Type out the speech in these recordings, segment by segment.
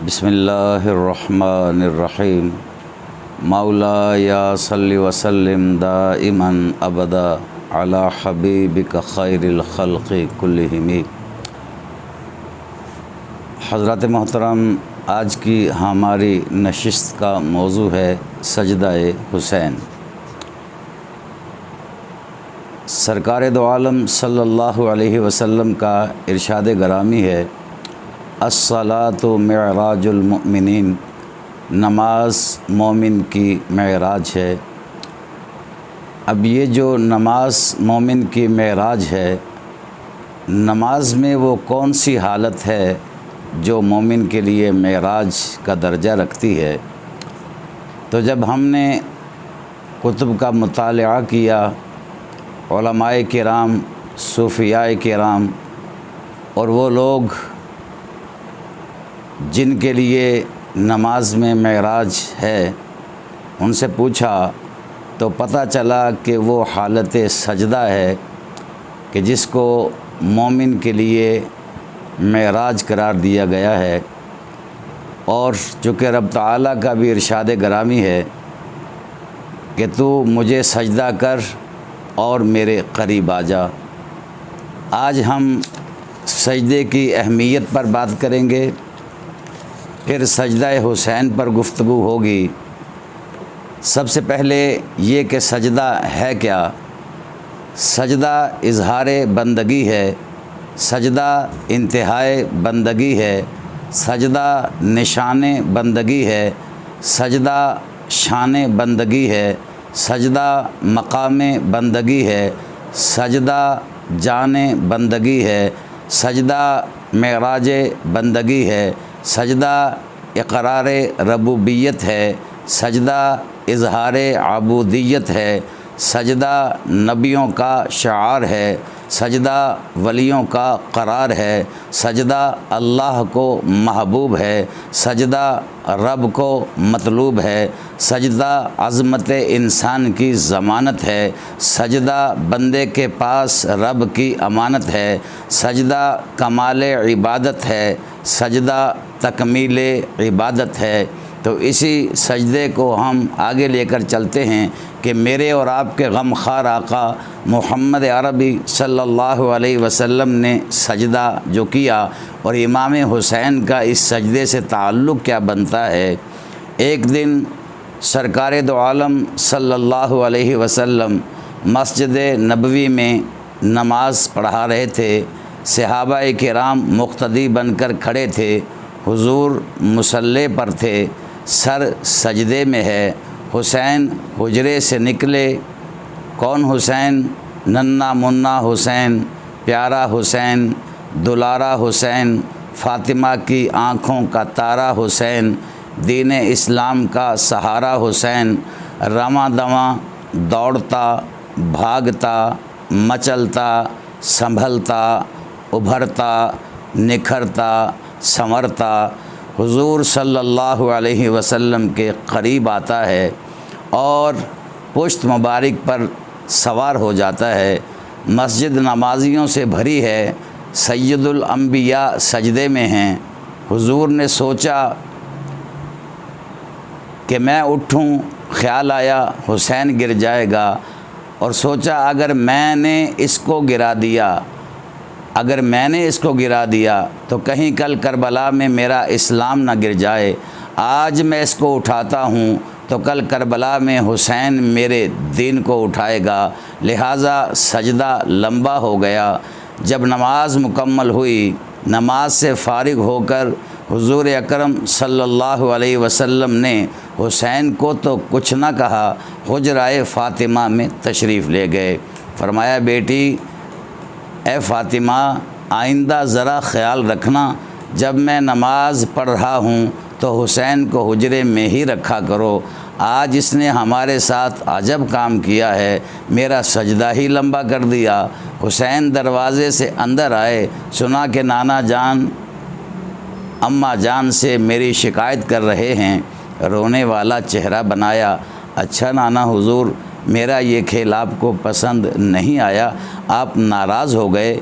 بسم اللہ الرحمن الرحیم مولا یا صلی وسلم دائما ابدا علی حبیبک خیر الخلق کلہم۔ حضرات محترم، آج کی ہماری نشست کا موضوع ہے سجدہ حسین۔ سرکار دو عالم صلی اللہ علیہ وسلم کا ارشاد گرامی ہے، الصلاۃ معراج المؤمنین، نماز مومن کی معراج ہے۔ اب یہ جو نماز مومن کی معراج ہے، نماز میں وہ کون سی حالت ہے جو مومن کے لیے معراج کا درجہ رکھتی ہے؟ تو جب ہم نے کتب کا مطالعہ کیا، علماء کرام، صوفیاء کرام اور وہ لوگ جن کے لیے نماز میں معراج ہے، ان سے پوچھا تو پتہ چلا کہ وہ حالت سجدہ ہے کہ جس کو مومن کے لیے معراج قرار دیا گیا ہے۔ اور چونکہ رب تعالیٰ کا بھی ارشاد گرامی ہے کہ تو مجھے سجدہ کر اور میرے قریب آ جا۔ آج ہم سجدے کی اہمیت پر بات کریں گے، پھر سجدہ حسین پر گفتگو ہوگی۔ سب سے پہلے یہ کہ سجدہ ہے کیا؟ سجدہ اظہار بندگی ہے، سجدہ انتہائے بندگی ہے، سجدہ نشان بندگی ہے، سجدہ شان بندگی ہے، سجدہ مقام بندگی ہے، سجدہ جان بندگی ہے، سجدہ معراج بندگی ہے، سجدہ اقرار ربوبیت ہے، سجدہ اظہار عبودیت ہے، سجدہ نبیوں کا شعار ہے، سجدہ ولیوں کا قرار ہے، سجدہ اللہ کو محبوب ہے، سجدہ رب کو مطلوب ہے، سجدہ عظمت انسان کی ضمانت ہے، سجدہ بندے کے پاس رب کی امانت ہے، سجدہ کمال عبادت ہے، سجدہ تکمیل عبادت ہے۔ تو اسی سجدے کو ہم آگے لے کر چلتے ہیں کہ میرے اور آپ کے غم خوار آقا محمد عربی صلی اللہ علیہ وسلم نے سجدہ جو کیا اور امام حسین کا اس سجدے سے تعلق کیا بنتا ہے۔ ایک دن سرکار دو عالم صلی اللہ علیہ وسلم مسجد نبوی میں نماز پڑھا رہے تھے، صحابہ کرام مقتدی بن کر کھڑے تھے، حضور مصلی پر تھے، سر سجدے میں ہے۔ حسین حجرے سے نکلے۔ کون حسین؟ ننھا منا حسین، پیارا حسین، دلارا حسین، فاطمہ کی آنکھوں کا تارا حسین، دین اسلام کا سہارا حسین، رواں دواں دوڑتا، بھاگتا، مچلتا، سنبھلتا، ابھرتا، نکھرتا، سنورتا، حضور صلی اللہ علیہ وسلم کے قریب آتا ہے اور پشت مبارک پر سوار ہو جاتا ہے۔ مسجد نمازیوں سے بھری ہے، سید الانبیاء سجدے میں ہیں۔ حضور نے سوچا کہ میں اٹھوں، خیال آیا حسین گر جائے گا، اور سوچا اگر میں نے اس کو گرا دیا تو کہیں کل کربلا میں میرا اسلام نہ گر جائے۔ آج میں اس کو اٹھاتا ہوں تو کل کربلا میں حسین میرے دین کو اٹھائے گا، لہٰذا سجدہ لمبا ہو گیا۔ جب نماز مکمل ہوئی، نماز سے فارغ ہو کر حضور اکرم صلی اللہ علیہ وسلم نے حسین کو تو کچھ نہ کہا، حجرہ فاطمہ میں تشریف لے گئے۔ فرمایا، بیٹی اے فاطمہ، آئندہ ذرا خیال رکھنا، جب میں نماز پڑھ رہا ہوں تو حسین کو حجرے میں ہی رکھا کرو۔ آج اس نے ہمارے ساتھ عجب کام کیا ہے، میرا سجدہ ہی لمبا کر دیا۔ حسین دروازے سے اندر آئے، سنا کہ نانا جان اماں جان سے میری شکایت کر رہے ہیں۔ رونے والا چہرہ بنایا، اچھا نانا حضور، میرا یہ کھیل آپ کو پسند نہیں آیا، آپ ناراض ہو گئے۔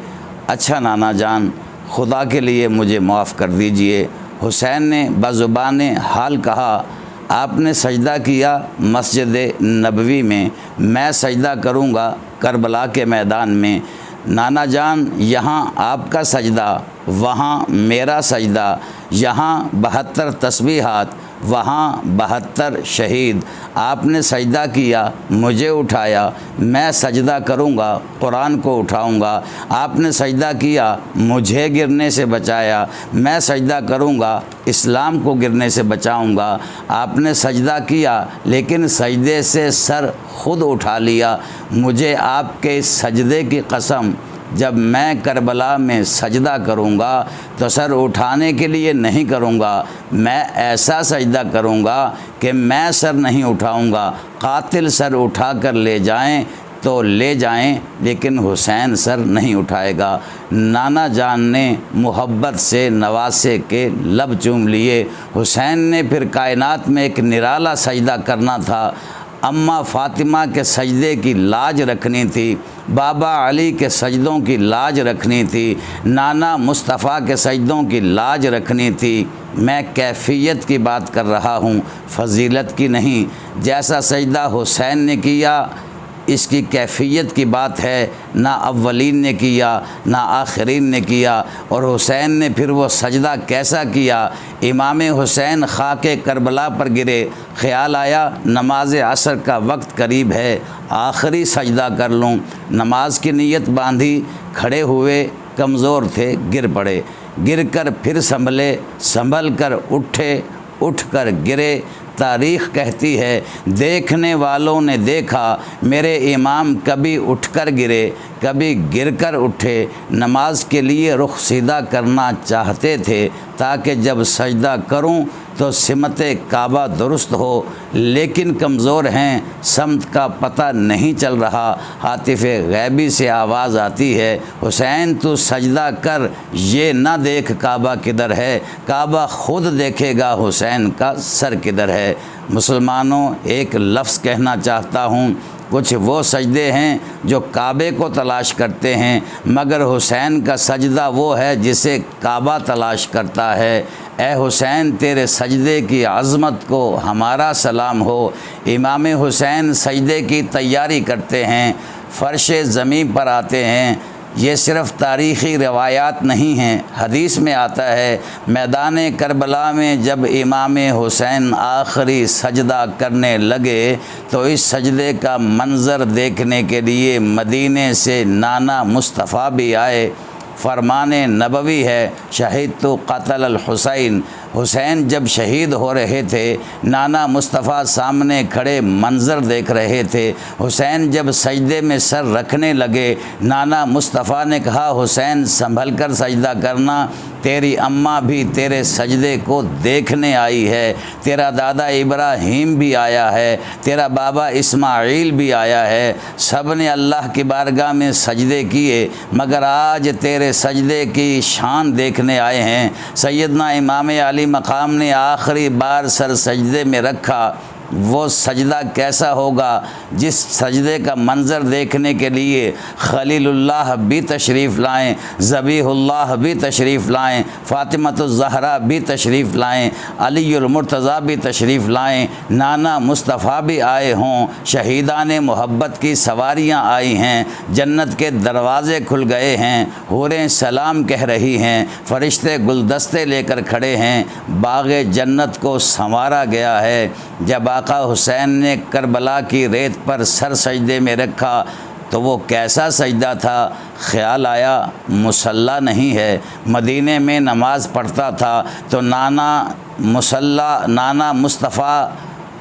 اچھا نانا جان، خدا کے لیے مجھے معاف کر دیجئے۔ حسین نے بزبان حال کہا، آپ نے سجدہ کیا مسجد نبوی میں سجدہ کروں گا کربلا کے میدان میں۔ نانا جان یہاں آپ کا سجدہ، وہاں میرا سجدہ، یہاں 72 تسبیحات، وہاں 72 شہید۔ آپ نے سجدہ کیا، مجھے اٹھایا، میں سجدہ کروں گا قرآن کو اٹھاؤں گا۔ آپ نے سجدہ کیا، مجھے گرنے سے بچایا، میں سجدہ کروں گا اسلام کو گرنے سے بچاؤں گا۔ آپ نے سجدہ کیا لیکن سجدے سے سر خود اٹھا لیا، مجھے آپ کے اس سجدے کی قسم، جب میں کربلا میں سجدہ کروں گا تو سر اٹھانے کے لیے نہیں کروں گا، میں ایسا سجدہ کروں گا کہ میں سر نہیں اٹھاؤں گا، قاتل سر اٹھا کر لے جائیں تو لے جائیں لیکن حسین سر نہیں اٹھائے گا۔ نانا جان نے محبت سے نواسے کے لب چوم لیے۔ حسین نے پھر کائنات میں ایک نرالا سجدہ کرنا تھا۔ اماں فاطمہ کے سجدے کی لاج رکھنی تھی، بابا علی کے سجدوں کی لاج رکھنی تھی، نانا مصطفیٰ کے سجدوں کی لاج رکھنی تھی۔ میں کیفیت کی بات کر رہا ہوں، فضیلت کی نہیں۔ جیسا سجدہ حسین نے کیا اس کی کیفیت کی بات ہے، نہ اولین نے کیا نہ آخرین نے کیا۔ اور حسین نے پھر وہ سجدہ کیسا کیا؟ امام حسین خاک کربلا پر گرے، خیال آیا نماز عصر کا وقت قریب ہے، آخری سجدہ کر لوں۔ نماز کی نیت باندھی، کھڑے ہوئے، کمزور تھے، گر پڑے، گر کر پھر سنبھلے، سنبھل کر اٹھے، اٹھ کر گرے۔ تاریخ کہتی ہے دیکھنے والوں نے دیکھا میرے امام کبھی اٹھ کر گرے کبھی گر کر اٹھے، نماز کے لیے رخ سیدھا کرنا چاہتے تھے تاکہ جب سجدہ کروں تو سمت کعبہ درست ہو، لیکن کمزور ہیں، سمت کا پتہ نہیں چل رہا۔ ہاتف غیبی سے آواز آتی ہے، حسین تو سجدہ کر، یہ نہ دیکھ کعبہ کدھر ہے، کعبہ خود دیکھے گا حسین کا سر کدھر ہے۔ مسلمانوں، ایک لفظ کہنا چاہتا ہوں، کچھ وہ سجدے ہیں جو کعبے کو تلاش کرتے ہیں، مگر حسین کا سجدہ وہ ہے جسے کعبہ تلاش کرتا ہے۔ اے حسین تیرے سجدے کی عظمت کو ہمارا سلام ہو۔ امام حسین سجدے کی تیاری کرتے ہیں، فرش زمین پر آتے ہیں۔ یہ صرف تاریخی روایات نہیں ہیں، حدیث میں آتا ہے میدان کربلا میں جب امام حسین آخری سجدہ کرنے لگے تو اس سجدے کا منظر دیکھنے کے لیے مدینے سے نانا مصطفیٰ بھی آئے۔ فرمان نبوی ہے شہید تو قتل الحسین، حسین جب شہید ہو رہے تھے نانا مصطفیٰ سامنے کھڑے منظر دیکھ رہے تھے۔ حسین جب سجدے میں سر رکھنے لگے نانا مصطفیٰ نے کہا حسین سنبھل کر سجدہ کرنا، تیری اماں بھی تیرے سجدے کو دیکھنے آئی ہے، تیرا دادا ابراہیم بھی آیا ہے، تیرا بابا اسماعیل بھی آیا ہے، سب نے اللہ کی بارگاہ میں سجدے کیے، مگر آج تیرے سجدے کی شان دیکھنے آئے ہیں۔ سیدنا امام علی مقام نے آخری بار سر سجدے میں رکھا، وہ سجدہ کیسا ہوگا جس سجدے کا منظر دیکھنے کے لیے خلیل اللہ بھی تشریف لائیں، ذبیح اللہ بھی تشریف لائیں، فاطمۃ الزہرا بھی تشریف لائیں، علی المرتضیٰ بھی تشریف لائیں، نانا مصطفیٰ بھی آئے ہوں، شہیدان محبت کی سواریاں آئی ہیں، جنت کے دروازے کھل گئے ہیں، حوریں سلام کہہ رہی ہیں، فرشتے گلدستے لے کر کھڑے ہیں، باغ جنت کو سنوارا گیا ہے۔ جب آقا حسین نے کربلا کی ریت پر سر سجدے میں رکھا تو وہ کیسا سجدہ تھا؟ خیال آیا مصلی نہیں ہے، مدینے میں نماز پڑھتا تھا تو نانا مصطفیٰ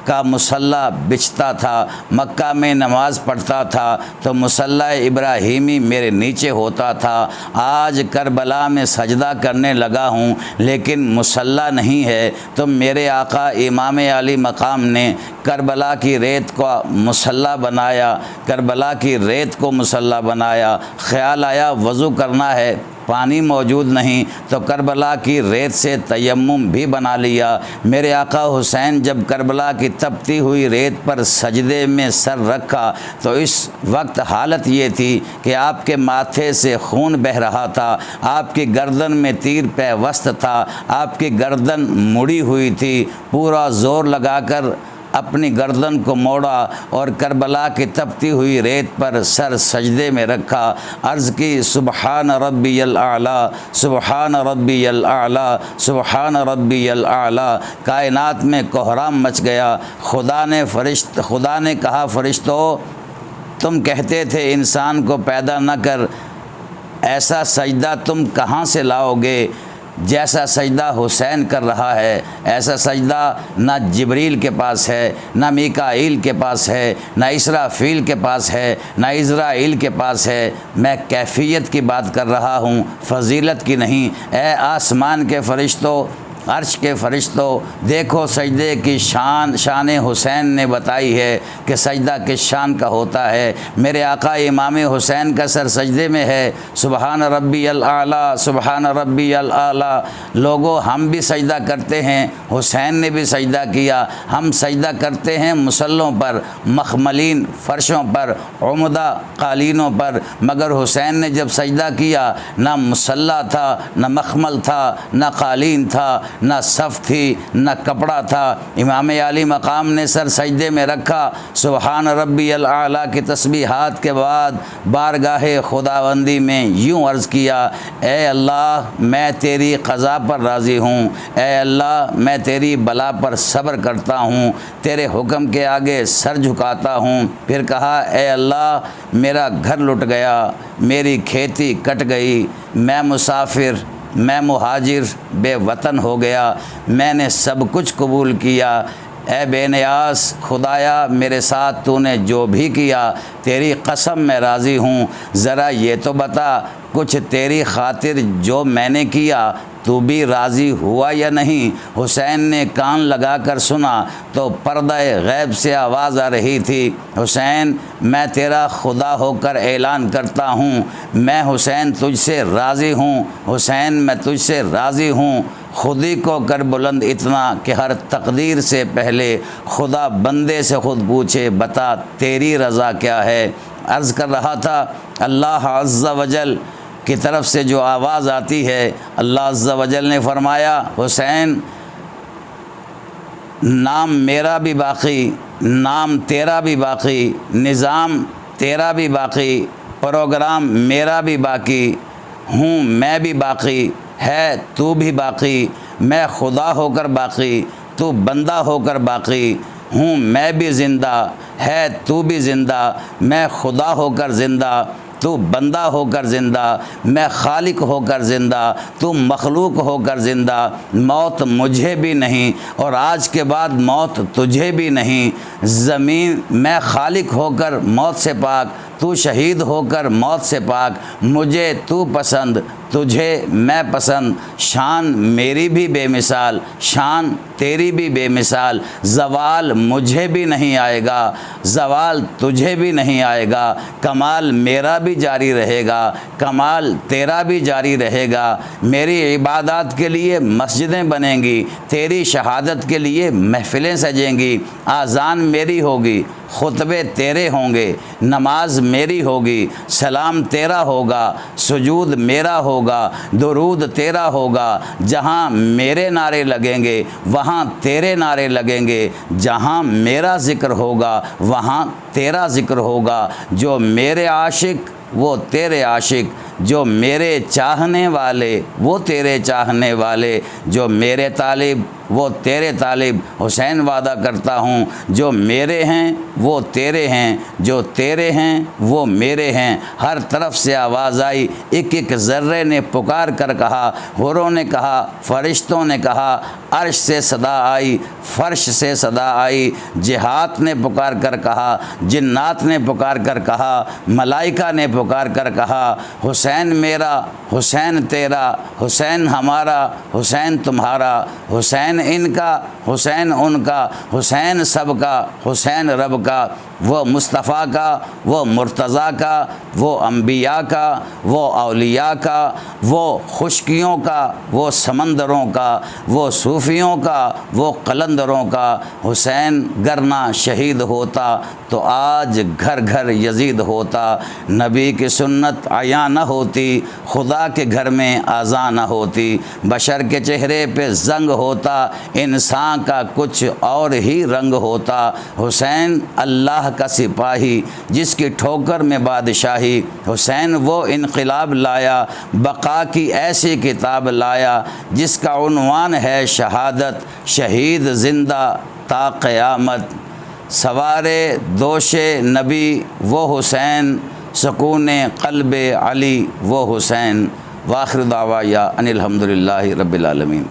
کا مصلی بچھتا تھا، مکہ میں نماز پڑھتا تھا تو مصلی ابراہیمی میرے نیچے ہوتا تھا۔ آج کربلا میں سجدہ کرنے لگا ہوں لیکن مصلی نہیں ہے، تو میرے آقا امام علی مقام نے کربلا کی ریت کو مصلی بنایا، کربلا کی ریت کو مصلی بنایا۔ خیال آیا وضو کرنا ہے، پانی موجود نہیں تو کربلا کی ریت سے تیمم بھی بنا لیا۔ میرے آقا حسین جب کربلا کی تپتی ہوئی ریت پر سجدے میں سر رکھا تو اس وقت حالت یہ تھی کہ آپ کے ماتھے سے خون بہہ رہا تھا، آپ کی گردن میں تیر پیوست تھا، آپ کی گردن مڑی ہوئی تھی۔ پورا زور لگا کر اپنی گردن کو موڑا اور کربلا کی تپتی ہوئی ریت پر سر سجدے میں رکھا، عرض کی سبحان ربی الاعلیٰ، سبحان ربی الاعلیٰ، سبحان ربی الاعلیٰ۔ کائنات میں کوہرام مچ گیا۔ خدا نے کہا فرشتوں، تم کہتے تھے انسان کو پیدا نہ کر، ایسا سجدہ تم کہاں سے لاؤ گے جیسا سجدہ حسین کر رہا ہے؟ ایسا سجدہ نہ جبریل کے پاس ہے، نہ میکائیل کے پاس ہے، نہ اسرافیل کے پاس ہے، نہ عزرائیل کے پاس ہے۔ میں کیفیت کی بات کر رہا ہوں، فضیلت کی نہیں۔ اے آسمان کے فرشتوں، عرش کے فرشتوں، دیکھو سجدے کی شان حسین نے بتائی ہے کہ سجدہ کس شان کا ہوتا ہے۔ میرے آقا امام حسین کا سر سجدے میں ہے۔ سبحان ربی الاعلیٰ، سبحان ربی الاعلیٰ۔ لوگوں، ہم بھی سجدہ کرتے ہیں، حسین نے بھی سجدہ کیا۔ ہم سجدہ کرتے ہیں مصلوں پر، مخملین فرشوں پر، عمدہ قالینوں پر، مگر حسین نے جب سجدہ کیا نہ مصلی تھا، نہ مخمل تھا، نہ قالین تھا، نہ صف تھی، نہ کپڑا تھا۔ امام عالی مقام نے سر سجدے میں رکھا، سبحان ربی الاعلیٰ کی تسبیحات کے بعد بارگاہ خداوندی میں یوں عرض کیا، اے اللہ میں تیری قضا پر راضی ہوں، اے اللہ میں تیری بلا پر صبر کرتا ہوں، تیرے حکم کے آگے سر جھکاتا ہوں۔ پھر کہا، اے اللہ میرا گھر لٹ گیا، میری کھیتی کٹ گئی، میں مسافر، میں مہاجر بے وطن ہو گیا، میں نے سب کچھ قبول کیا۔ اے بے نیاز خدایا، میرے ساتھ تو نے جو بھی کیا تیری قسم میں راضی ہوں، ذرا یہ تو بتا کچھ تیری خاطر جو میں نے کیا تو بھی راضی ہوا یا نہیں؟ حسین نے کان لگا کر سنا تو پردہ غیب سے آواز آ رہی تھی، حسین میں تیرا خدا ہو کر اعلان کرتا ہوں، میں حسین تجھ سے راضی ہوں، حسین میں تجھ سے راضی ہوں۔ خود ہی کو کر بلند اتنا کہ ہر تقدیر سے پہلے خدا بندے سے خود پوچھے، بتا تیری رضا کیا ہے؟ عرض کر رہا تھا، اللہ عز و جل کی طرف سے جو آواز آتی ہے، اللہ عز و جل نے فرمایا، حسین نام میرا بھی باقی، نام تیرا بھی باقی، نظام تیرا بھی باقی، پروگرام میرا بھی باقی، ہوں میں بھی باقی، ہے تو بھی باقی، میں خدا ہو کر باقی، تو بندہ ہو کر باقی، ہوں میں بھی زندہ، ہے تو بھی زندہ، میں خدا ہو کر زندہ، تو بندہ ہو کر زندہ، میں خالق ہو کر زندہ، تو مخلوق ہو کر زندہ، موت مجھے بھی نہیں اور آج کے بعد موت تجھے بھی نہیں، زمین میں خالق ہو کر موت سے پاک، تو شہید ہو کر موت سے پاک، مجھے تو پسند تجھے میں پسند، شان میری بھی بے مثال، شان تیری بھی بے مثال، زوال مجھے بھی نہیں آئے گا، زوال تجھے بھی نہیں آئے گا، کمال میرا بھی جاری رہے گا، کمال تیرا بھی جاری رہے گا، میری عبادات کے لیے مسجدیں بنیں گی، تیری شہادت کے لیے محفلیں سجیں گی، آذان میری ہوگی، خطبے تیرے ہوں گے، نماز میری ہوگی، سلام تیرا ہوگا، سجود میرا ہوگا، درود تیرا ہوگا، جہاں میرے نعرے لگیں گے وہاں تیرے نعرے لگیں گے، جہاں میرا ذکر ہوگا وہاں تیرا ذکر ہوگا، جو میرے عاشق وہ تیرے عاشق، جو میرے چاہنے والے وہ تیرے چاہنے والے، جو میرے طالب وہ تیرے طالب۔ حسین وعدہ کرتا ہوں جو میرے ہیں وہ تیرے ہیں، جو تیرے ہیں وہ میرے ہیں۔ ہر طرف سے آواز آئی، ایک ایک ذرے نے پکار کر کہا، حوروں نے کہا، فرشتوں نے کہا، عرش سے صدا آئی، فرش سے صدا آئی، جہات نے پکار کر کہا، جنات نے پکار کر کہا، ملائکہ نے پکار کر کہا، حسین میرا، حسین تیرا، حسین ہمارا، حسین تمہارا، حسین ان کا، حسین ان کا، حسین سب کا، حسین رب کا۔ وہ مصطفیٰ کا، وہ مرتضیٰ کا، وہ انبیاء کا، وہ اولیاء کا، وہ خشکیوں کا، وہ سمندروں کا، وہ صوفیوں کا، وہ قلندروں کا۔ حسین گرنا شہید ہوتا تو آج گھر گھر یزید ہوتا، نبی کی سنت عیاں نہ ہوتی، خدا کے گھر میں اذان نہ ہوتی، بشر کے چہرے پہ زنگ ہوتا، انسان کا کچھ اور ہی رنگ ہوتا۔ حسین اللہ کا سپاہی جس کی ٹھوکر میں بادشاہی، حسین وہ انقلاب لایا، بقا کی ایسی کتاب لایا، جس کا عنوان ہے شہادت، شہید زندہ تا قیامت، سوارے دوش نبی وہ حسین، سکون قلب علی وہ حسین۔ وآخر دعوایا ان الحمدللہ رب العالمین۔